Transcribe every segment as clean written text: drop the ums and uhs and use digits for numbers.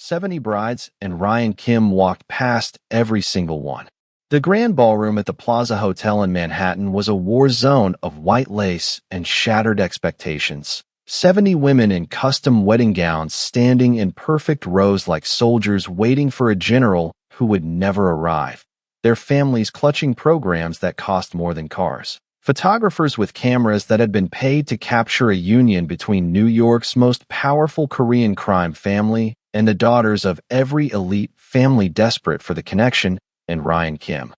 70 brides, and Ryan Kim walked past every single one. The Grand Ballroom at the Plaza Hotel in Manhattan was a war zone of white lace and shattered expectations. 70 women in custom wedding gowns standing in perfect rows like soldiers waiting for a general who would never arrive. Their families clutching programs that cost more than cars. Photographers with cameras that had been paid to capture a union between New York's most powerful Korean crime family and the daughters of every elite family desperate for the connection, and Ryan Kim.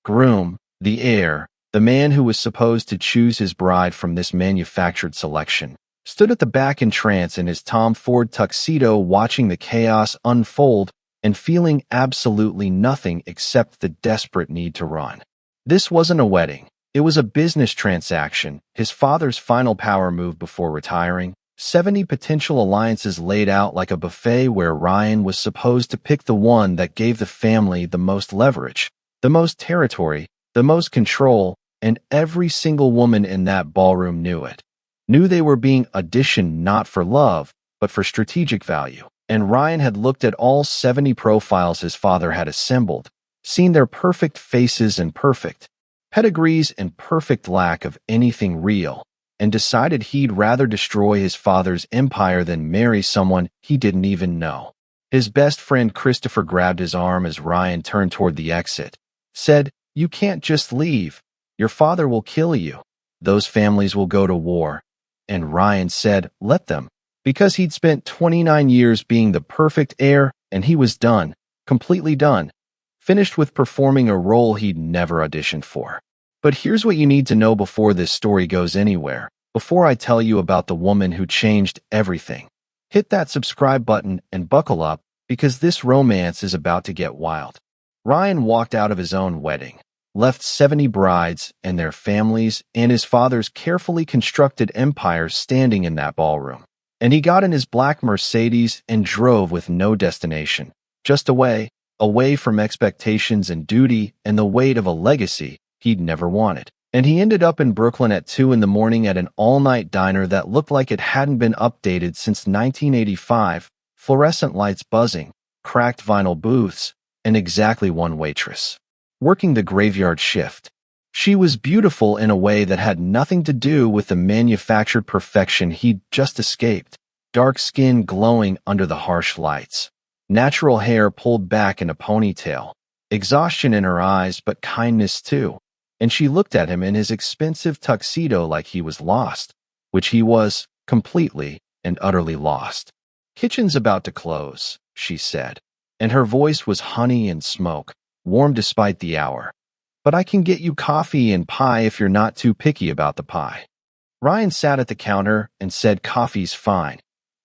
Groom, the heir, the man who was supposed to choose his bride from this manufactured selection, stood at the back in trance in his Tom Ford tuxedo watching the chaos unfold and feeling absolutely nothing except the desperate need to run. This wasn't a wedding. It was a business transaction, his father's final power move before retiring. 70 potential alliances laid out like a buffet where Ryan was supposed to pick the one that gave the family the most leverage, the most territory, the most control, and every single woman in that ballroom knew it. Knew they were being auditioned not for love, but for strategic value. And Ryan had looked at all 70 profiles his father had assembled, seen their perfect faces and perfect pedigrees and perfect lack of anything real, and decided he'd rather destroy his father's empire than marry someone he didn't even know. His best friend Christopher grabbed his arm as Ryan turned toward the exit, said, "You can't just leave. Your father will kill you. Those families will go to war." And Ryan said, "Let them," because he'd spent 29 years being the perfect heir, and he was done, completely done, finished with performing a role he'd never auditioned for. But here's what you need to know before this story goes anywhere, before I tell you about the woman who changed everything. Hit that subscribe button and buckle up, because this romance is about to get wild. Ryan walked out of his own wedding, left 70 brides and their families and his father's carefully constructed empire standing in that ballroom. And he got in his black Mercedes and drove with no destination, just away from expectations and duty and the weight of a legacy he'd never wanted. And he ended up in Brooklyn at 2 in the morning at an all-night diner that looked like it hadn't been updated since 1985, fluorescent lights buzzing, cracked vinyl booths, and exactly one waitress, working the graveyard shift. She was beautiful in a way that had nothing to do with the manufactured perfection he'd just escaped. Dark skin glowing under the harsh lights, natural hair pulled back in a ponytail, exhaustion in her eyes but kindness too. And she looked at him in his expensive tuxedo like he was lost, which he was, completely and utterly lost. "Kitchen's about to close," she said, and her voice was honey and smoke, warm despite the hour. "But I can get you coffee and pie if you're not too picky about the pie." Ryan sat at the counter and said, "Coffee's fine,"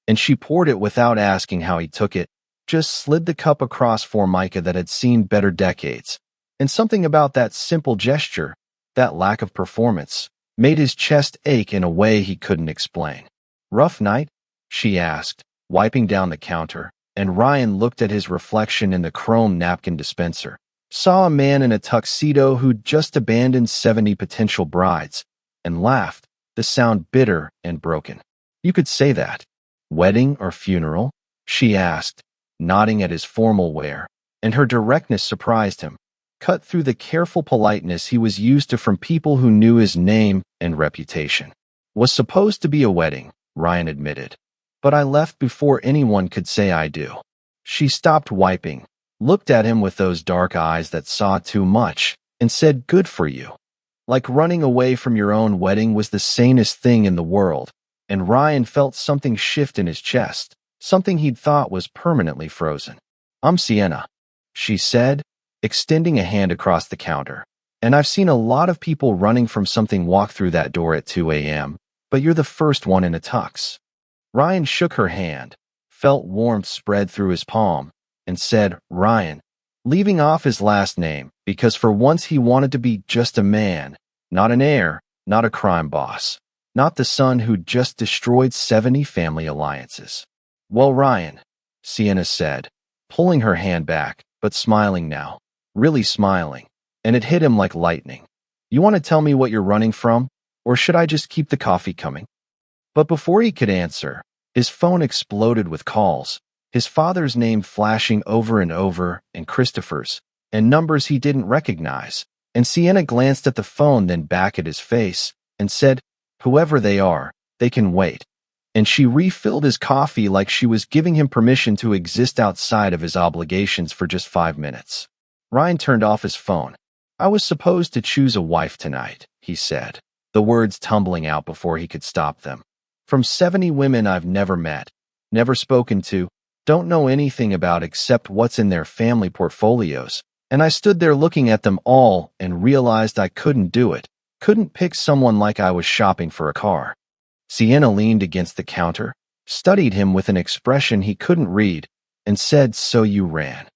and she poured it without asking how he took it, just slid the cup across Formica that had seen better decades. And something about that simple gesture, that lack of performance, made his chest ache in a way he couldn't explain. "Rough night?" she asked, wiping down the counter, and Ryan looked at his reflection in the chrome napkin dispenser, saw a man in a tuxedo who'd just abandoned 70 potential brides, and laughed, the sound bitter and broken. "You could say that." "Wedding or funeral?" she asked, nodding at his formal wear, and her directness surprised him, cut through the careful politeness he was used to from people who knew his name and reputation. "Was supposed to be a wedding," Ryan admitted, "but I left before anyone could say I do." She stopped wiping, looked at him with those dark eyes that saw too much, and said, "Good for you." Like running away from your own wedding was the sanest thing in the world, and Ryan felt something shift in his chest, something he'd thought was permanently frozen. "I'm Sienna," she said, extending a hand across the counter. "And I've seen a lot of people running from something walk through that door at 2 a.m., but you're the first one in a tux." Ryan shook her hand, felt warmth spread through his palm, and said, "Ryan," leaving off his last name, because for once he wanted to be just a man, not an heir, not a crime boss, not the son who'd just destroyed 70 family alliances. "Well, Ryan," Sienna said, pulling her hand back, but smiling now. Really smiling, and it hit him like lightning. "You want to tell me what you're running from, or should I just keep the coffee coming?" But before he could answer, his phone exploded with calls. his father's name flashing over and over, and Christopher's, and numbers he didn't recognize. And Sienna glanced at the phone, then back at his face, and said, "Whoever they are, they can wait." And she refilled his coffee like she was giving him permission to exist outside of his obligations for just 5 minutes. Ryan turned off his phone. "I was supposed to choose a wife tonight," he said, the words tumbling out before he could stop them. "From 70 women I've never met, never spoken to, don't know anything about except what's in their family portfolios. And I stood there looking at them all and realized I couldn't do it. Couldn't pick someone like I was shopping for a car." Sienna leaned against the counter, studied him with an expression he couldn't read, and said, "So you ran."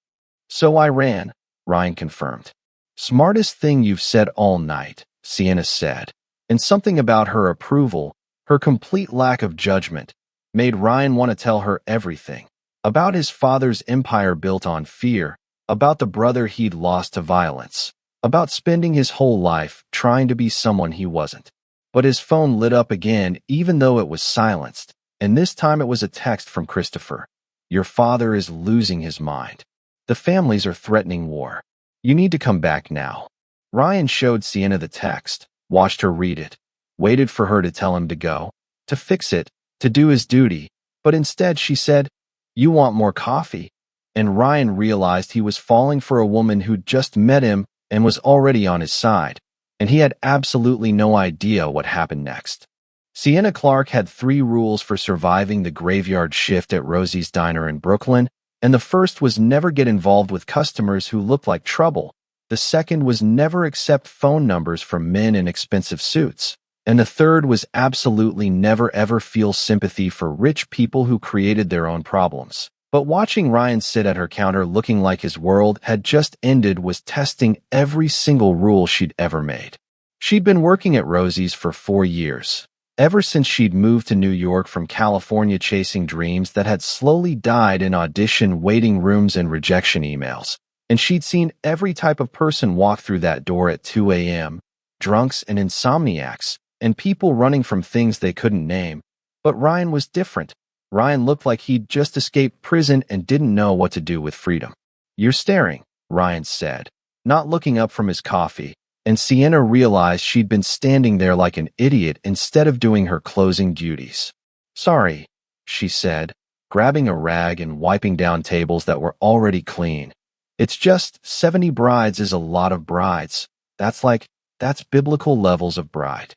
"So I ran," Ryan confirmed. "Smartest thing you've said all night," Sienna said. And something about her approval, her complete lack of judgment, made Ryan want to tell her everything. About his father's empire built on fear, about the brother he'd lost to violence, about spending his whole life trying to be someone he wasn't. But his phone lit up again even though it was silenced, and this time it was a text from Christopher. "Your father is losing his mind. The families are threatening war. You need to come back now." Ryan showed Sienna the text, watched her read it, waited for her to tell him to go, to fix it, to do his duty, but instead she said, "You want more coffee?" And Ryan realized he was falling for a woman who'd just met him and was already on his side, and he had absolutely no idea what happened next. Sienna Clark had 3 rules for surviving the graveyard shift at Rosie's Diner in Brooklyn, and the first was never get involved with customers who looked like trouble. The second was never accept phone numbers from men in expensive suits. And the third was absolutely never ever feel sympathy for rich people who created their own problems. But watching Ryan sit at her counter looking like his world had just ended was testing every single rule she'd ever made. She'd been working at Rosie's for 4 years, ever since she'd moved to New York from California, chasing dreams that had slowly died in audition waiting rooms and rejection emails. And she'd seen every type of person walk through that door at 2 a.m., drunks and insomniacs, and people running from things they couldn't name. But Ryan was different. Ryan looked like he'd just escaped prison and didn't know what to do with freedom. "You're staring," Ryan said, not looking up from his coffee, and Sienna realized she'd been standing there like an idiot instead of doing her closing duties. "Sorry," she said, grabbing a rag and wiping down tables that were already clean. "It's just 70 brides is a lot of brides. That's biblical levels of bride."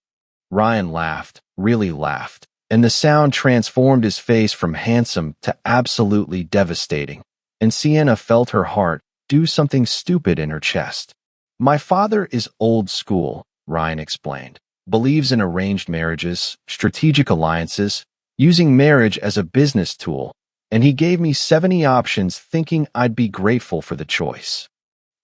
Ryan laughed, really laughed, and the sound transformed his face from handsome to absolutely devastating. And Sienna felt her heart do something stupid in her chest. "My father is old school," Ryan explained. "Believes in arranged marriages, strategic alliances, using marriage as a business tool, and he gave me 70 options thinking I'd be grateful for the choice."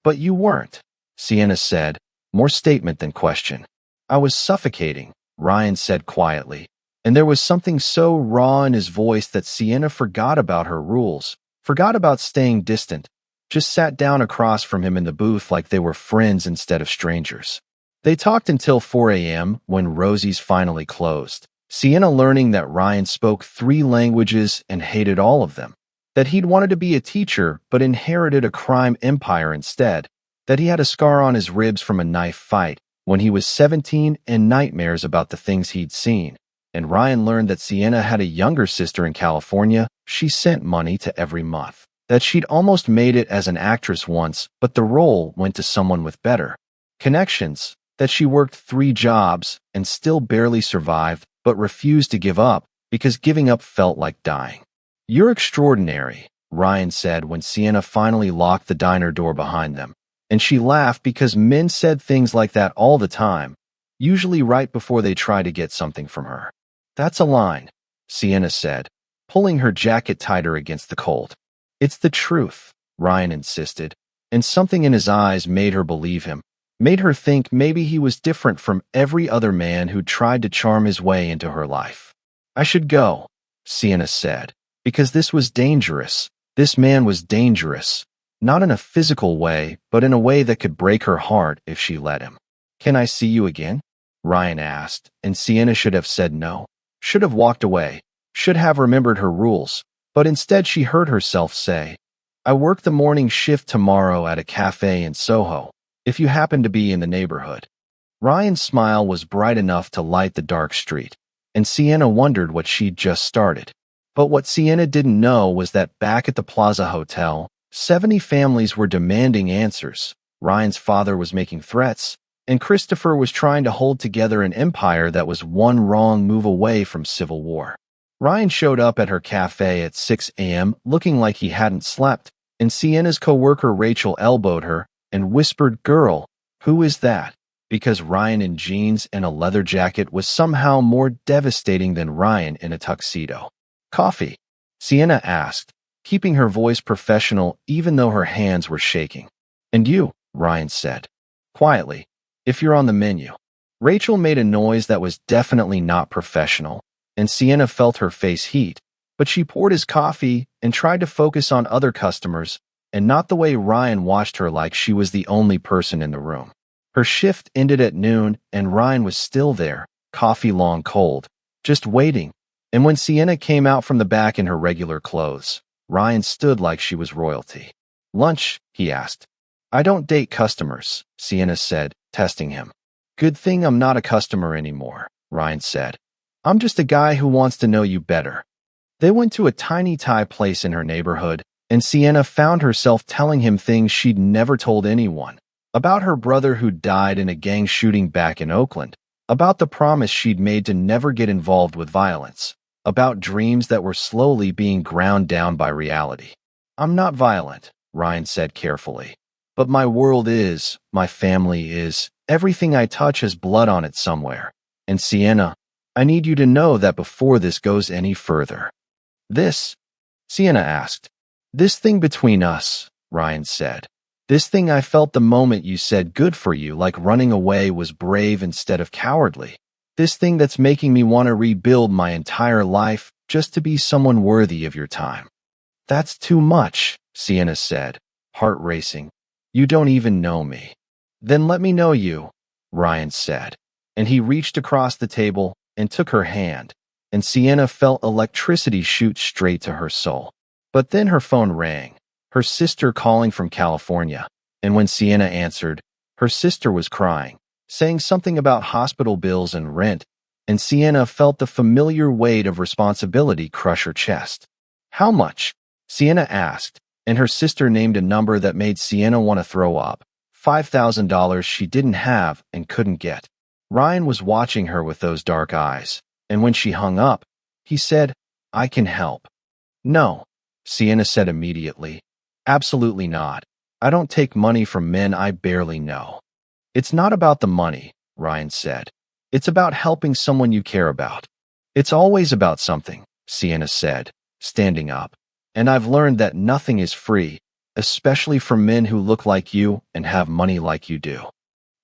"But you weren't," Sienna said, more statement than question. "I was suffocating," Ryan said quietly, and there was something so raw in his voice that Sienna forgot about her rules, forgot about staying distant, just sat down across from him in the booth like they were friends instead of strangers. They talked until 4 a.m. when Rosie's finally closed, Sienna learning that Ryan spoke 3 languages and hated all of them, that he'd wanted to be a teacher but inherited a crime empire instead, that he had a scar on his ribs from a knife fight when he was 17 and nightmares about the things he'd seen. And Ryan learned that Sienna had a younger sister in California she sent money to every month, that she'd almost made it as an actress once, but the role went to someone with better connections, that she worked 3 jobs and still barely survived, but refused to give up because giving up felt like dying. "You're extraordinary," Ryan said when Sienna finally locked the diner door behind them. And she laughed because men said things like that all the time, usually right before they try to get something from her. "That's a line," Sienna said, pulling her jacket tighter against the cold. "It's the truth," Ryan insisted, and something in his eyes made her believe him, made her think maybe he was different from every other man who tried to charm his way into her life. "I should go," Sienna said, "because this was dangerous. This man was dangerous. Not in a physical way, but in a way that could break her heart if she let him." "Can I see you again?" Ryan asked, and Sienna should have said no, should have walked away, should have remembered her rules, But instead she heard herself say, "I work the morning shift tomorrow at a cafe in Soho, if you happen to be in the neighborhood." Ryan's smile was bright enough to light the dark street, and Sienna wondered what she'd just started. But what Sienna didn't know was that back at the Plaza Hotel, 70 families were demanding answers. Ryan's father was making threats, and Christopher was trying to hold together an empire that was one wrong move away from civil war. Ryan showed up at her cafe at 6 a.m. looking like he hadn't slept, and Sienna's coworker Rachel elbowed her and whispered, "Girl, who is that?" Because Ryan in jeans and a leather jacket was somehow more devastating than Ryan in a tuxedo. "Coffee?" Sienna asked, keeping her voice professional even though her hands were shaking. "And you," Ryan said, quietly, "if you're on the menu." Rachel made a noise that was definitely not professional, and Sienna felt her face heat, but she poured his coffee and tried to focus on other customers and not the way Ryan watched her like she was the only person in the room. Her shift ended at noon, and Ryan was still there, coffee long cold, just waiting. And when Sienna came out from the back in her regular clothes, Ryan stood like she was royalty. "Lunch?" he asked. "I don't date customers," Sienna said, testing him. "Good thing I'm not a customer anymore," Ryan said. "I'm just a guy who wants to know you better." They went to a tiny Thai place in her neighborhood, and Sienna found herself telling him things she'd never told anyone. About her brother who died in a gang shooting back in Oakland, about the promise she'd made to never get involved with violence, about dreams that were slowly being ground down by reality. "I'm not violent," Ryan said carefully. "But my world is, my family is, everything I touch has blood on it somewhere. And Sienna, I need you to know that before this goes any further." "This?" Sienna asked. "This thing between us," Ryan said. "This thing I felt the moment you said good for you, like running away was brave instead of cowardly. This thing that's making me want to rebuild my entire life just to be someone worthy of your time." "That's too much," Sienna said, heart racing. "You don't even know me." "Then let me know you," Ryan said. And he reached across the table and took her hand, and Sienna felt electricity shoot straight to her soul. But then her phone rang. Her sister calling from California, and when Sienna answered, her sister was crying, saying something about hospital bills and rent, and Sienna felt the familiar weight of responsibility crush her chest. "How much?" Sienna asked, and her sister named a number that made Sienna want to throw up. $5,000 she didn't have and couldn't get. Ryan was watching her with those dark eyes, and when she hung up, he said, "I can help." "No," Sienna said immediately. "Absolutely not. I don't take money from men I barely know." "It's not about the money," Ryan said. "It's about helping someone you care about." "It's always about something," Sienna said, standing up. "And I've learned that nothing is free, especially for men who look like you and have money like you do."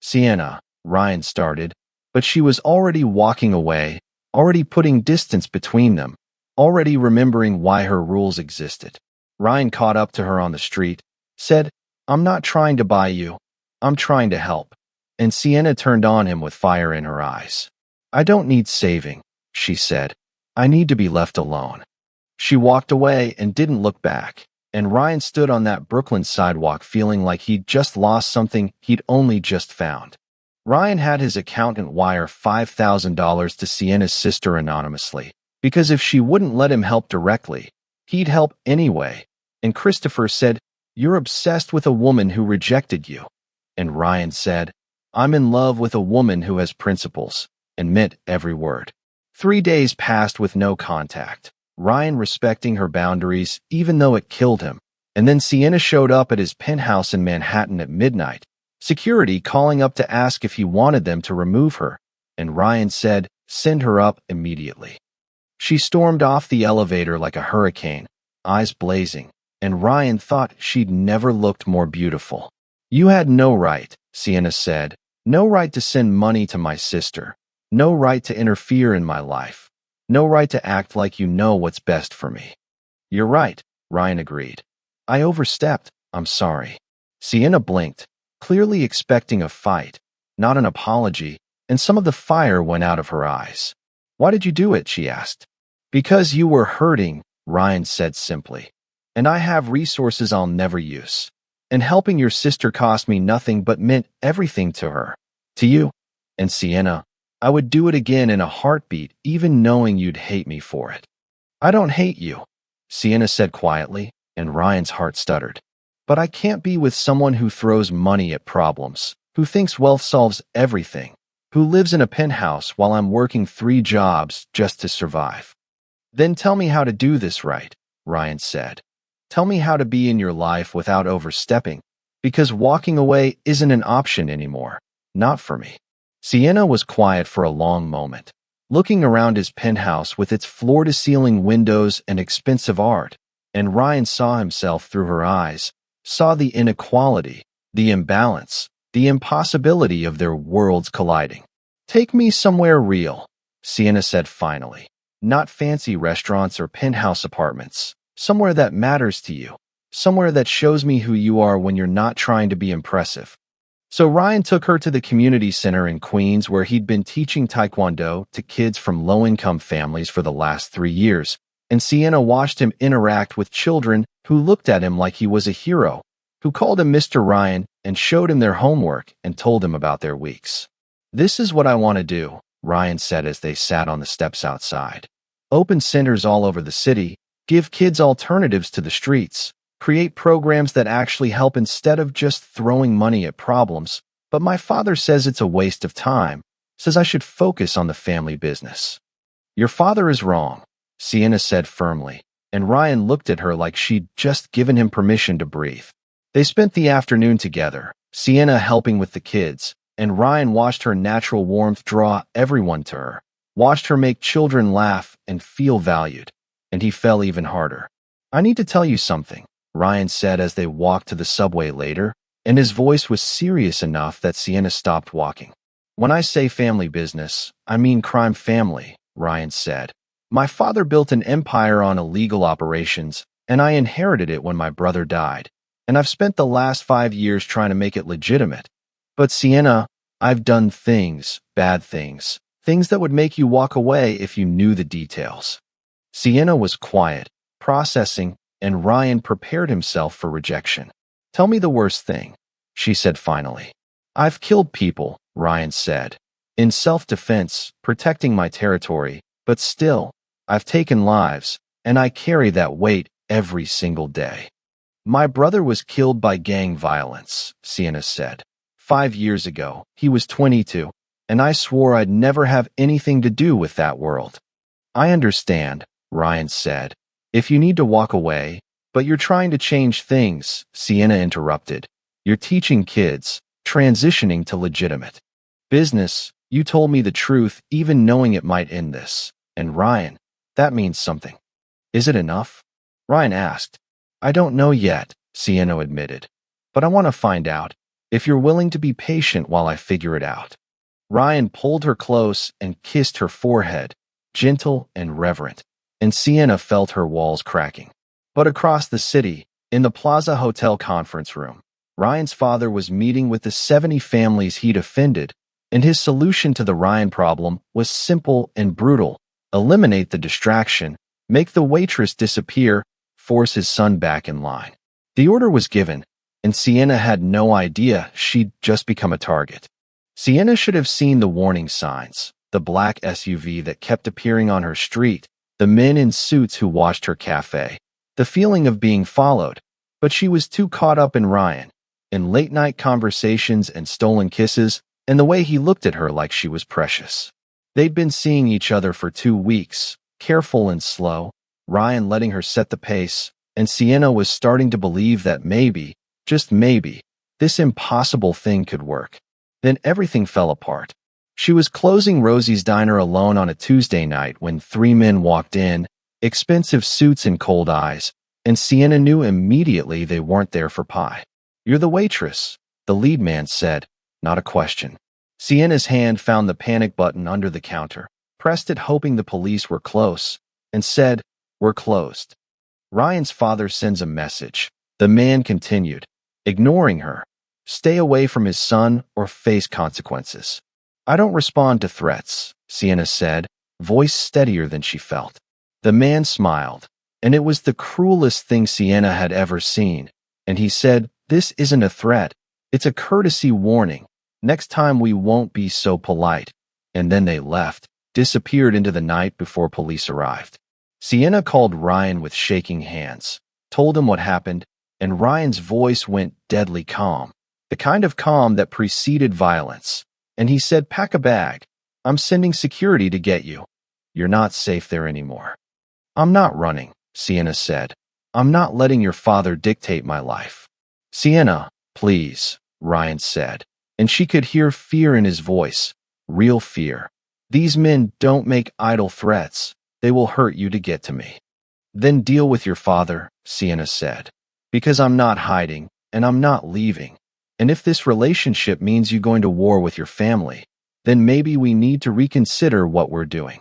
"Sienna," Ryan started, but she was already walking away, already putting distance between them, already remembering why her rules existed. Ryan caught up to her on the street, said, "I'm not trying to buy you. I'm trying to help." And Sienna turned on him with fire in her eyes. "I don't need saving," she said. "I need to be left alone." She walked away and didn't look back, and Ryan stood on that Brooklyn sidewalk feeling like he'd just lost something he'd only just found. Ryan had his accountant wire $5,000 to Sienna's sister anonymously, because if she wouldn't let him help directly, he'd help anyway. And Christopher said, "You're obsessed with a woman who rejected you." And Ryan said, "I'm in love with a woman who has principles," and meant every word. 3 days passed with no contact, Ryan respecting her boundaries even though it killed him. And then Sienna showed up at his penthouse in Manhattan at midnight, security calling up to ask if he wanted them to remove her, and Ryan said, "Send her up immediately." She stormed off the elevator like a hurricane, eyes blazing, and Ryan thought she'd never looked more beautiful. "You had no right," Sienna said, "no right to send money to my sister, no right to interfere in my life, no right to act like you know what's best for me." "You're right," Ryan agreed. "I overstepped, I'm sorry." Sienna blinked, clearly expecting a fight, not an apology, and some of the fire went out of her eyes. "Why did you do it?" she asked. "Because you were hurting," Ryan said simply. And I have resources I'll never use. And helping your sister cost me nothing but meant everything to her. To you. And Sienna, I would do it again in a heartbeat, even knowing you'd hate me for it. I don't hate you, Sienna said quietly, and Ryan's heart stuttered. But I can't be with someone who throws money at problems, who thinks wealth solves everything, who lives in a penthouse while I'm working 3 jobs just to survive. Then tell me how to do this right, Ryan said. Tell me how to be in your life without overstepping, because walking away isn't an option anymore. Not for me. Sienna was quiet for a long moment, looking around his penthouse with its floor-to-ceiling windows and expensive art, and Ryan saw himself through her eyes, saw the inequality, the imbalance, the impossibility of their worlds colliding. Take me somewhere real, Sienna said finally. Not fancy restaurants or penthouse apartments. Somewhere that matters to you. Somewhere that shows me who you are when you're not trying to be impressive. So Ryan took her to the community center in Queens where he'd been teaching Taekwondo to kids from low-income families for the last 3 years, and Sienna watched him interact with children who looked at him like he was a hero, who called him Mr. Ryan and showed him their homework and told him about their weeks. This is what I want to do, Ryan said as they sat on the steps outside. Open centers all over the city, give kids alternatives to the streets, create programs that actually help instead of just throwing money at problems. But my father says it's a waste of time, says I should focus on the family business. Your father is wrong, Sienna said firmly, and Ryan looked at her like she'd just given him permission to breathe. They spent the afternoon together, Sienna helping with the kids, and Ryan watched her natural warmth draw everyone to her, watched her make children laugh and feel valued, and he fell even harder. I need to tell you something, Ryan said as they walked to the subway later, and his voice was serious enough that Sienna stopped walking. When I say family business, I mean crime family, Ryan said. My father built an empire on illegal operations, and I inherited it when my brother died, and I've spent the last 5 years trying to make it legitimate. But Sienna, I've done things, bad things, things that would make you walk away if you knew the details. Sienna was quiet, processing, and Ryan prepared himself for rejection. Tell me the worst thing, she said finally. I've killed people, Ryan said. In self-defense, protecting my territory, but still, I've taken lives, and I carry that weight every single day. My brother was killed by gang violence, Sienna said. 5 years ago, he was 22, and I swore I'd never have anything to do with that world. I understand, Ryan said. If you need to walk away, but you're trying to change things, Sienna interrupted. You're teaching kids, transitioning to legitimate business. You told me the truth even knowing it might end this. And Ryan, that means something. Is it enough? Ryan asked. I don't know yet, Sienna admitted. But I want to find out. If you're willing to be patient while I figure it out. Ryan pulled her close and kissed her forehead, gentle and reverent, and Sienna felt her walls cracking. But across the city, in the Plaza Hotel conference room, Ryan's father was meeting with the 70 families he'd offended, and his solution to the Ryan problem was simple and brutal. Eliminate the distraction, make the waitress disappear, force his son back in line. The order was given, and Sienna had no idea she'd just become a target. Sienna should have seen the warning signs, the black SUV that kept appearing on her street, the men in suits who watched her cafe, the feeling of being followed, but she was too caught up in Ryan, in late-night conversations and stolen kisses, and the way he looked at her like she was precious. They'd been seeing each other for 2 weeks, careful and slow, Ryan letting her set the pace, and Sienna was starting to believe that maybe, just maybe, this impossible thing could work. Then everything fell apart. She was closing Rosie's Diner alone on a Tuesday night when 3 men walked in, expensive suits and cold eyes, and Sienna knew immediately they weren't there for pie. You're the waitress, the lead man said, not a question. Sienna's hand found the panic button under the counter, pressed it hoping the police were close, and said, We're closed. Ryan's father sends a message. The man continued, ignoring her. Stay away from his son or face consequences. I don't respond to threats, Sienna said, voice steadier than she felt. The man smiled, and it was the cruelest thing Sienna had ever seen. And he said, "This isn't a threat. It's a courtesy warning. Next time we won't be so polite." And then they left, disappeared into the night before police arrived. Sienna called Ryan with shaking hands, told him what happened, and Ryan's voice went deadly calm, the kind of calm that preceded violence. And he said, "Pack a bag. I'm sending security to get you. You're not safe there anymore." "I'm not running," Sienna said. "I'm not letting your father dictate my life." "Sienna, please," Ryan said, and she could hear fear in his voice, real fear. "These men don't make idle threats. They will hurt you to get to me." "Then deal with your father," Sienna said, "because I'm not hiding, and I'm not leaving. And if this relationship means you going to war with your family, then maybe we need to reconsider what we're doing."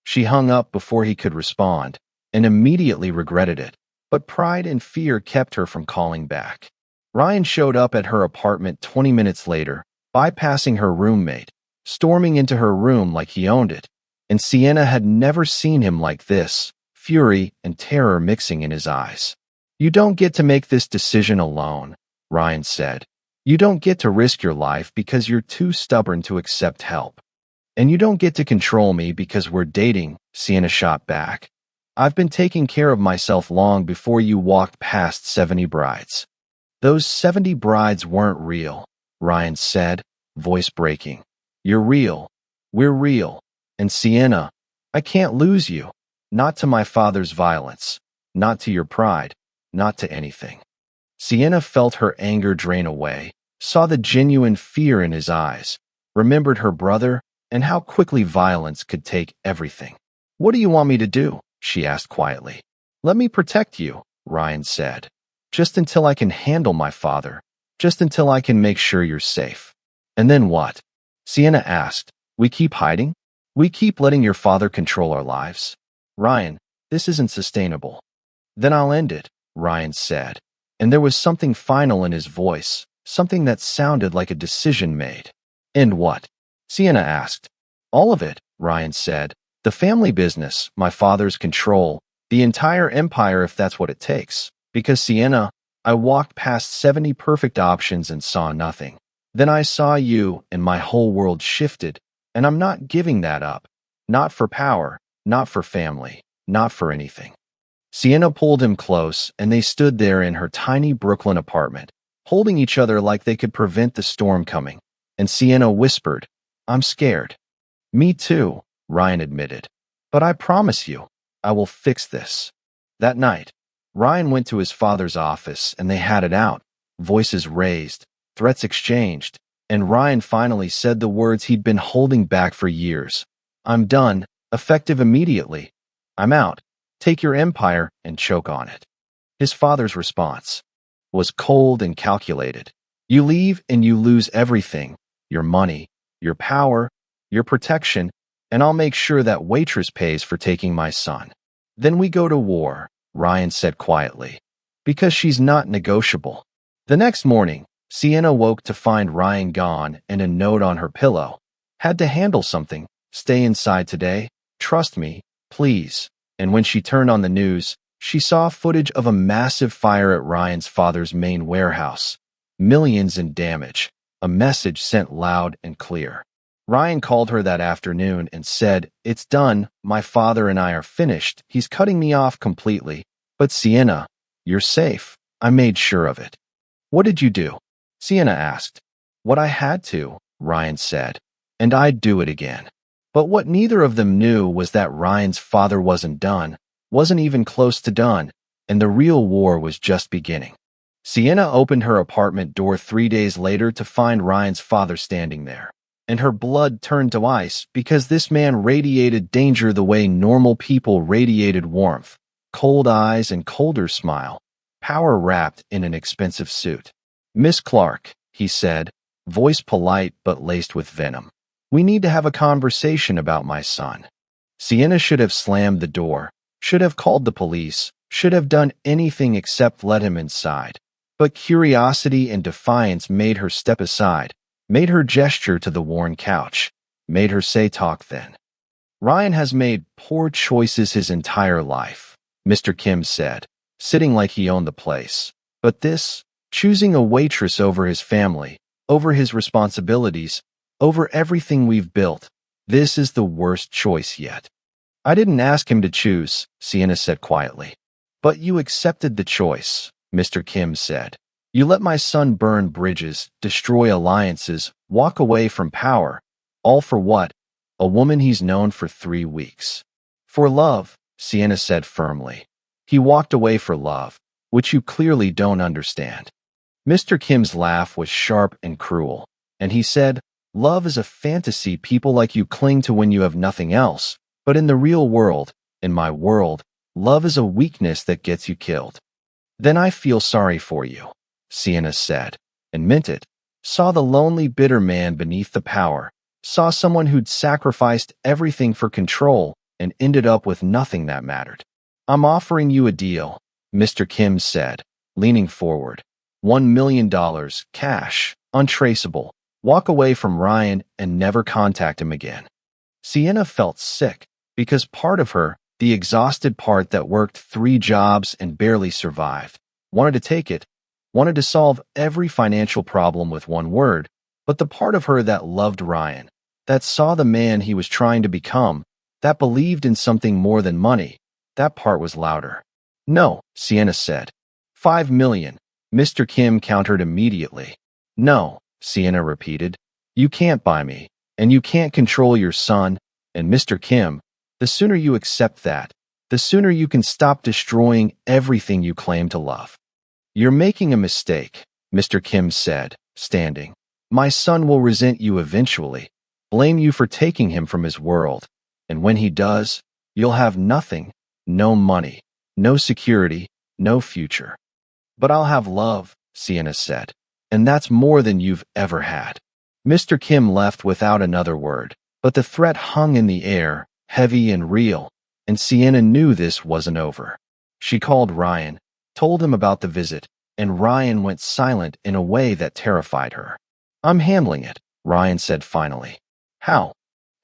She hung up before he could respond, and immediately regretted it, but pride and fear kept her from calling back. Ryan showed up at her apartment 20 minutes later, bypassing her roommate, storming into her room like he owned it, and Sienna had never seen him like this, fury and terror mixing in his eyes. "You don't get to make this decision alone," Ryan said. "You don't get to risk your life because you're too stubborn to accept help. And you don't get to control me because we're dating," Sienna shot back. "I've been taking care of myself long before you walked past 70 brides." "Those 70 brides weren't real," Ryan said, voice breaking. "You're real. We're real. And Sienna, I can't lose you. Not to my father's violence. Not to your pride. Not to anything." Sienna felt her anger drain away, saw the genuine fear in his eyes, remembered her brother, and how quickly violence could take everything. "What do you want me to do?" she asked quietly. "Let me protect you," Ryan said. "Just until I can handle my father. Just until I can make sure you're safe." "And then what?" Sienna asked. "We keep hiding? We keep letting your father control our lives? Ryan, this isn't sustainable." "Then I'll end it," Ryan said. And there was something final in his voice, something that sounded like a decision made. "End what?" Sienna asked. "All of it," Ryan said. "The family business, my father's control, the entire empire if that's what it takes. Because Sienna, I walked past 70 perfect options and saw nothing. Then I saw you and my whole world shifted, and I'm not giving that up. Not for power, not for family, not for anything." Sienna pulled him close, and they stood there in her tiny Brooklyn apartment, holding each other like they could prevent the storm coming. And Sienna whispered, "I'm scared." "Me too," Ryan admitted. "But I promise you, I will fix this." That night, Ryan went to his father's office and they had it out, voices raised, threats exchanged, and Ryan finally said the words he'd been holding back for years. "I'm done, effective immediately. I'm out. Take your empire and choke on it." His father's response was cold and calculated. "You leave and you lose everything, your money, your power, your protection, and I'll make sure that Waitress pays for taking my son. Then we go to war," Ryan said quietly, "because she's not negotiable." The next morning, Sienna woke to find Ryan gone and a note on her pillow. "Had to handle something. Stay inside today. Trust me, please." And when she turned on the news, she saw footage of a massive fire at Ryan's father's main warehouse. Millions in damage, a message sent loud and clear. Ryan called her that afternoon and said, "It's done, my father and I are finished, he's cutting me off completely. But Sienna, you're safe, I made sure of it." "What did you do?" Sienna asked. "What I had to," Ryan said, "and I'd do it again." But what neither of them knew was that Ryan's father wasn't done, wasn't even close to done, and the real war was just beginning. Sienna opened her apartment door 3 days later to find Ryan's father standing there, and her blood turned to ice because this man radiated danger the way normal people radiated warmth, cold eyes and colder smile, power wrapped in an expensive suit. "Miss Clark," he said, voice polite but laced with venom. "We need to have a conversation about my son." Sienna should have slammed the door, should have called the police, should have done anything except let him inside. But curiosity and defiance made her step aside, made her gesture to the worn couch, made her say talk then. "Ryan has made poor choices his entire life," Mr. Kim said, sitting like he owned the place. But this, choosing a waitress over his family, over his responsibilities, over everything we've built, this is the worst choice yet. I didn't ask him to choose, Sienna said quietly. But you accepted the choice, Mr. Kim said. You let my son burn bridges, destroy alliances, walk away from power. All for what? A woman he's known for 3 weeks. For love, Sienna said firmly. He walked away for love, which you clearly don't understand. Mr. Kim's laugh was sharp and cruel, and he said, love is a fantasy people like you cling to when you have nothing else, but in the real world, in my world, love is a weakness that gets you killed. Then I feel sorry for you, Sienna said, and meant it. Saw the lonely, bitter man beneath the power, saw someone who'd sacrificed everything for control and ended up with nothing that mattered. I'm offering you a deal, Mr. Kim said, leaning forward. $1 million, cash, untraceable. Walk away from Ryan and never contact him again. Sienna felt sick, because part of her, the exhausted part that worked 3 jobs and barely survived, wanted to take it, wanted to solve every financial problem with one word, but the part of her that loved Ryan, that saw the man he was trying to become, that believed in something more than money, that part was louder. No, Sienna said. 5 million, Mr. Kim countered immediately. No, Sienna repeated. You can't buy me, and you can't control your son, and Mr. Kim, the sooner you accept that, the sooner you can stop destroying everything you claim to love. You're making a mistake, Mr. Kim said, standing. My son will resent you eventually, blame you for taking him from his world, and when he does, you'll have nothing, no money, no security, no future. But I'll have love, Sienna said, and that's more than you've ever had. Mr. Kim left without another word, but the threat hung in the air, heavy and real, and Sienna knew this wasn't over. She called Ryan, told him about the visit, and Ryan went silent in a way that terrified her. I'm handling it, Ryan said finally. How?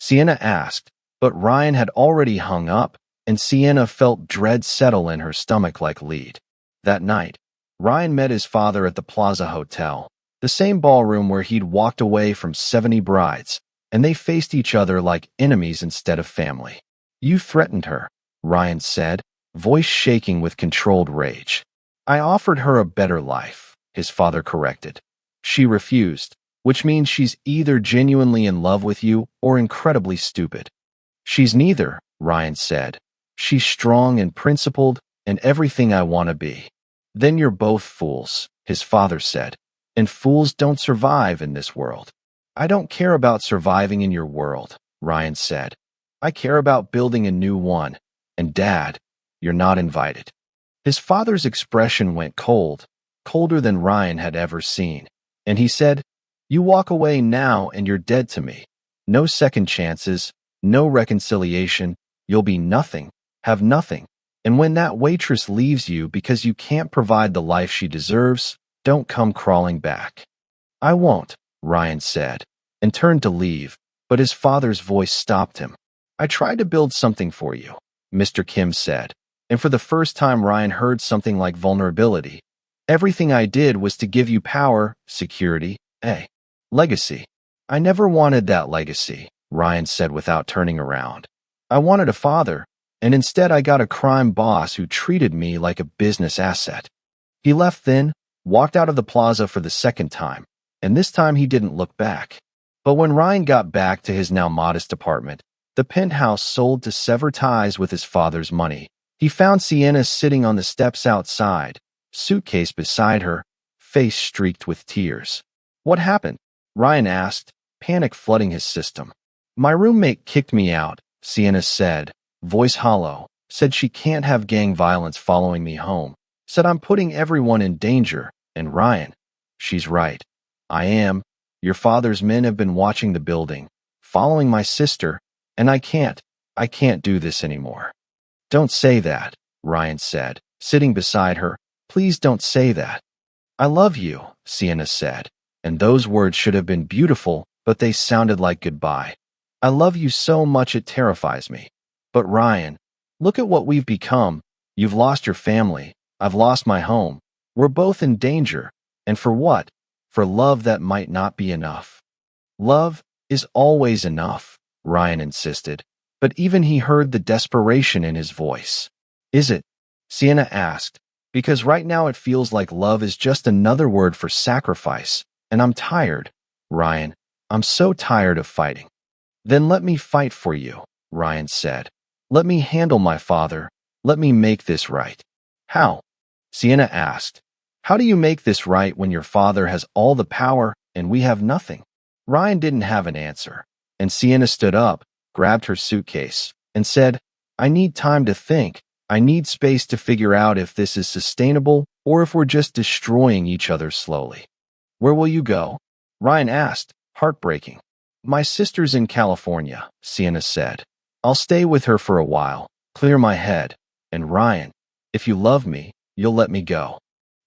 Sienna asked, but Ryan had already hung up, and Sienna felt dread settle in her stomach like lead. That night, Ryan met his father at the Plaza Hotel, the same ballroom where he'd walked away from 70 brides, and they faced each other like enemies instead of family. You threatened her, Ryan said, voice shaking with controlled rage. I offered her a better life, his father corrected. She refused, which means she's either genuinely in love with you or incredibly stupid. She's neither, Ryan said. She's strong and principled and everything I want to be. Then you're both fools, his father said, and fools don't survive in this world. I don't care about surviving in your world, Ryan said. I care about building a new one, and Dad, you're not invited. His father's expression went cold, colder than Ryan had ever seen, and he said, You walk away now and you're dead to me. No second chances, no reconciliation, you'll be nothing, have nothing. And when that waitress leaves you because you can't provide the life she deserves, don't come crawling back. I won't, Ryan said, and turned to leave, but his father's voice stopped him. I tried to build something for you, Mr. Kim said, and for the first time Ryan heard something like vulnerability. Everything I did was to give you power, security, a legacy. I never wanted that legacy, Ryan said without turning around. I wanted a father, and instead I got a crime boss who treated me like a business asset. He left then, walked out of the plaza for the second time, and this time he didn't look back. But when Ryan got back to his now modest apartment, the penthouse sold to sever ties with his father's money, he found Sienna sitting on the steps outside, suitcase beside her, face streaked with tears. What happened? Ryan asked, panic flooding his system. My roommate kicked me out, Sienna said, voice hollow, said she can't have gang violence following me home, said I'm putting everyone in danger, and Ryan, she's right. I am. Your father's men have been watching the building, following my sister, and I can't do this anymore. Don't say that, Ryan said, sitting beside her. Please don't say that. I love you, Sienna said, and those words should have been beautiful, but they sounded like goodbye. I love you so much it terrifies me. But Ryan, look at what we've become. You've lost your family. I've lost my home. We're both in danger. And for what? For love that might not be enough. Love is always enough, Ryan insisted, but even he heard the desperation in his voice. Is it? Sienna asked, because right now it feels like love is just another word for sacrifice, and I'm tired, Ryan. I'm so tired of fighting. Then let me fight for you, Ryan said. Let me handle my father. Let me make this right. How? Sienna asked. How do you make this right when your father has all the power and we have nothing? Ryan didn't have an answer, and Sienna stood up, grabbed her suitcase, and said, I need time to think. I need space to figure out if this is sustainable or if we're just destroying each other slowly. Where will you go? Ryan asked, heartbreaking. My sister's in California, Sienna said. I'll stay with her for a while, clear my head. And Ryan, if you love me, you'll let me go.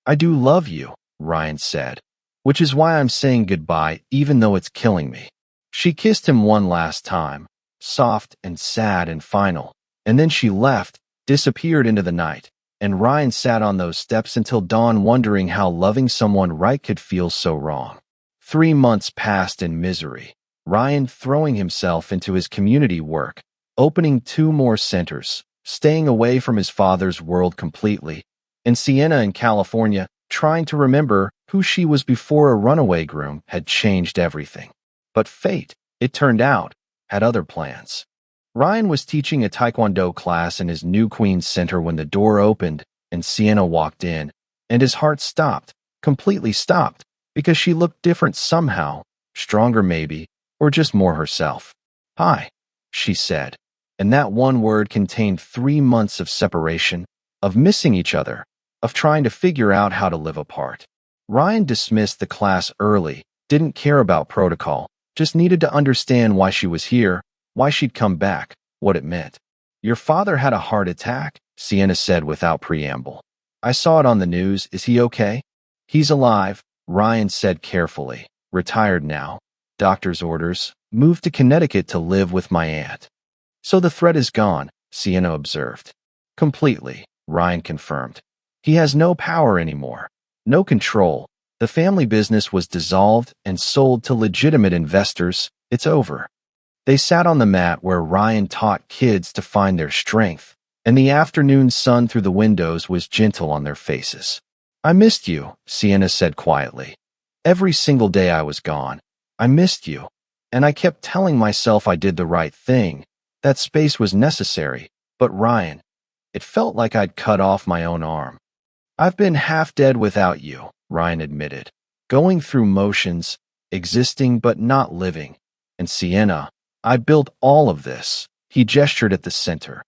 I do love you, Ryan said, which is why I'm saying goodbye even though it's killing me. She kissed him one last time, soft and sad and final, and then she left, disappeared into the night, and Ryan sat on those steps until dawn wondering how loving someone right could feel so wrong. 3 months passed in misery, Ryan throwing himself into his community work, opening 2 more centers, staying away from his father's world completely, and Sienna in California trying to remember who she was before a runaway groom had changed everything. But fate, it turned out, had other plans. Ryan was teaching a taekwondo class in his new Queens Center when the door opened and Sienna walked in, and his heart stopped, completely stopped, because she looked different somehow, stronger maybe, or just more herself. Hi, she said, and that one word contained 3 months of separation, of missing each other, of trying to figure out how to live apart. Ryan dismissed the class early, didn't care about protocol, just needed to understand why she was here, why she'd come back, what it meant. Your father had a heart attack, Sienna said without preamble. I saw it on the news. Is he okay? He's alive, Ryan said carefully. Retired now. Doctor's orders. Moved to Connecticut to live with my aunt. So the threat is gone, Sienna observed. Completely, Ryan confirmed. He has no power anymore. No control. The family business was dissolved and sold to legitimate investors. It's over. They sat on the mat where Ryan taught kids to find their strength, and the afternoon sun through the windows was gentle on their faces. I missed you, Sienna said quietly. Every single day I was gone, I missed you, and I kept telling myself I did the right thing, that space was necessary, but Ryan, it felt like I'd cut off my own arm. I've been half dead without you, Ryan admitted, going through motions, existing but not living. And Sienna, I built all of this, he gestured at the center,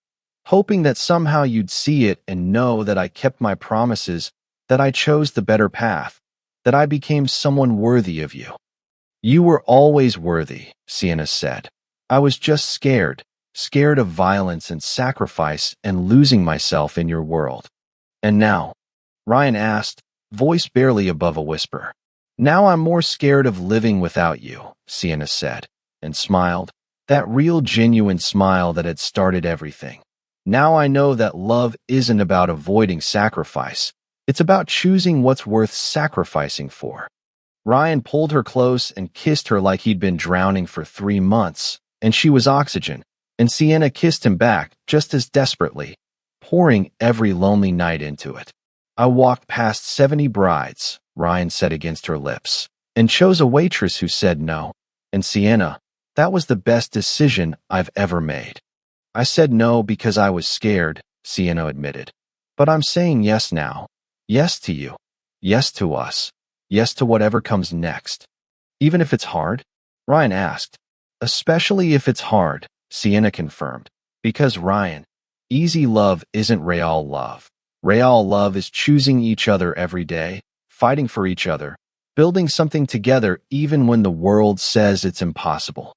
hoping that somehow you'd see it and know that I kept my promises, that I chose the better path, that I became someone worthy of you. You were always worthy, Sienna said. I was just scared of violence and sacrifice and losing myself in your world. And now? Ryan asked, voice barely above a whisper. Now I'm more scared of living without you, Sienna said, and smiled, that real genuine smile that had started everything. Now I know that love isn't about avoiding sacrifice. It's about choosing what's worth sacrificing for. Ryan pulled her close and kissed her like he'd been drowning for 3 months, and she was oxygen, and Sienna kissed him back just as desperately, pouring every lonely night into it. I walked past 70 brides, Ryan said against her lips, and chose a waitress who said no. And Sienna, that was the best decision I've ever made. I said no because I was scared, Sienna admitted. But I'm saying yes now. Yes to you. Yes to us. Yes to whatever comes next. Even if it's hard? Ryan asked. Especially if it's hard, Sienna confirmed. Because Ryan, easy love isn't real love. Real love is choosing each other every day, fighting for each other, building something together even when the world says it's impossible.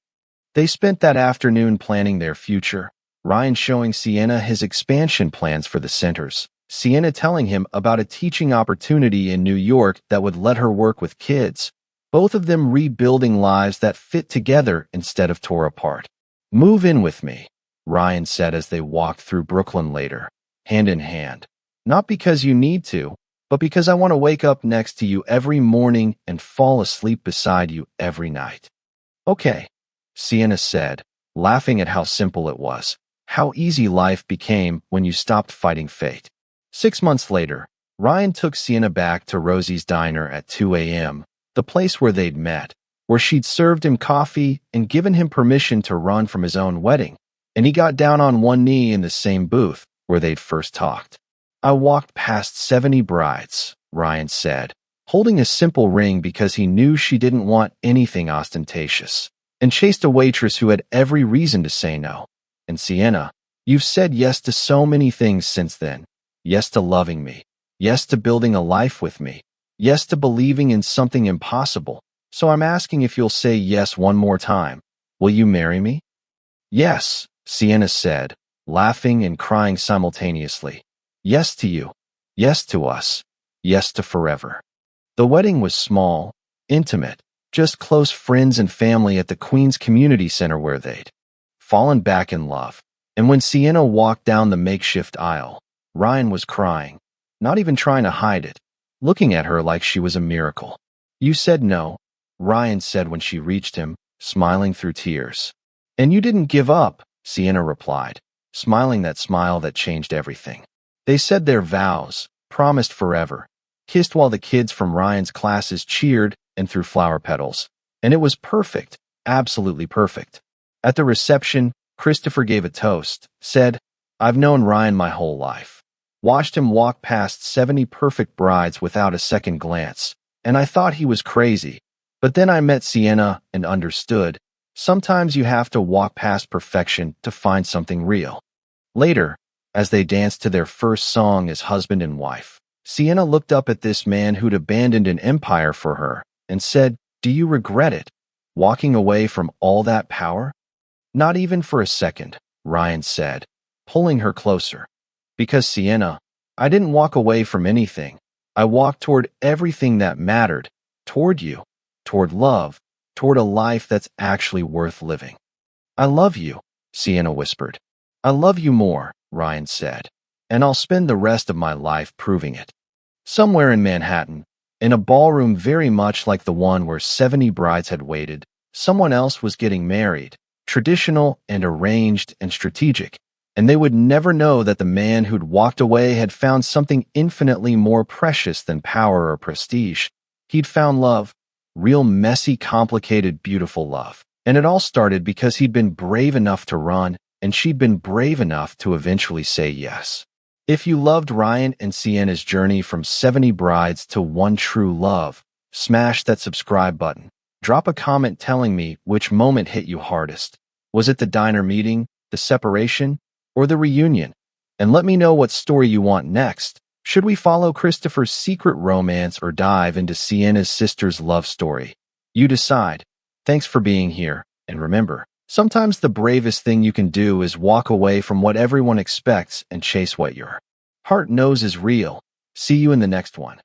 They spent that afternoon planning their future, Ryan showing Sienna his expansion plans for the centers, Sienna telling him about a teaching opportunity in New York that would let her work with kids, both of them rebuilding lives that fit together instead of tore apart. Move in with me, Ryan said as they walked through Brooklyn later, hand in hand. Not because you need to, but because I want to wake up next to you every morning and fall asleep beside you every night. Okay, Sienna said, laughing at how simple it was, how easy life became when you stopped fighting fate. 6 months later, Ryan took Sienna back to Rosie's diner at 2 a.m., the place where they'd met, where she'd served him coffee and given him permission to run from his own wedding, and he got down on one knee in the same booth where they'd first talked. I walked past 70 brides, Ryan said, holding a simple ring because he knew she didn't want anything ostentatious, and chased a waitress who had every reason to say no. And Sienna, you've said yes to so many things since then. Yes to loving me. Yes to building a life with me. Yes to believing in something impossible. So I'm asking if you'll say yes one more time. Will you marry me? Yes, Sienna said, laughing and crying simultaneously. Yes to you. Yes to us. Yes to forever. The wedding was small, intimate, just close friends and family at the Queen's Community Center where they'd fallen back in love. And when Sienna walked down the makeshift aisle, Ryan was crying, not even trying to hide it, looking at her like she was a miracle. You said no, Ryan said when she reached him, smiling through tears. And you didn't give up, Sienna replied, smiling that smile that changed everything. They said their vows, promised forever, kissed while the kids from Ryan's classes cheered and threw flower petals. And it was perfect, absolutely perfect. At the reception, Christopher gave a toast, said, I've known Ryan my whole life. Watched him walk past 70 perfect brides without a second glance, and I thought he was crazy. But then I met Sienna and understood. Sometimes you have to walk past perfection to find something real. Later, as they danced to their first song as husband and wife, Sienna looked up at this man who'd abandoned an empire for her and said, Do you regret it? Walking away from all that power? Not even for a second, Ryan said, pulling her closer. Because Sienna, I didn't walk away from anything. I walked toward everything that mattered, toward you, toward love, toward a life that's actually worth living. I love you, Sienna whispered. I love you more, Ryan said, and I'll spend the rest of my life proving it. Somewhere in Manhattan, in a ballroom very much like the one where 70 brides had waited, someone else was getting married, traditional and arranged and strategic, and they would never know that the man who'd walked away had found something infinitely more precious than power or prestige. He'd found love, real messy, complicated, beautiful love. And it all started because he'd been brave enough to run, and she'd been brave enough to eventually say yes. If you loved Ryan and Sienna's journey from 70 brides to one true love, smash that subscribe button. Drop a comment telling me which moment hit you hardest. Was it the diner meeting, the separation, or the reunion? And let me know what story you want next. Should we follow Christopher's secret romance or dive into Sienna's sister's love story? You decide. Thanks for being here, and remember, sometimes the bravest thing you can do is walk away from what everyone expects and chase what your heart knows is real. See you in the next one.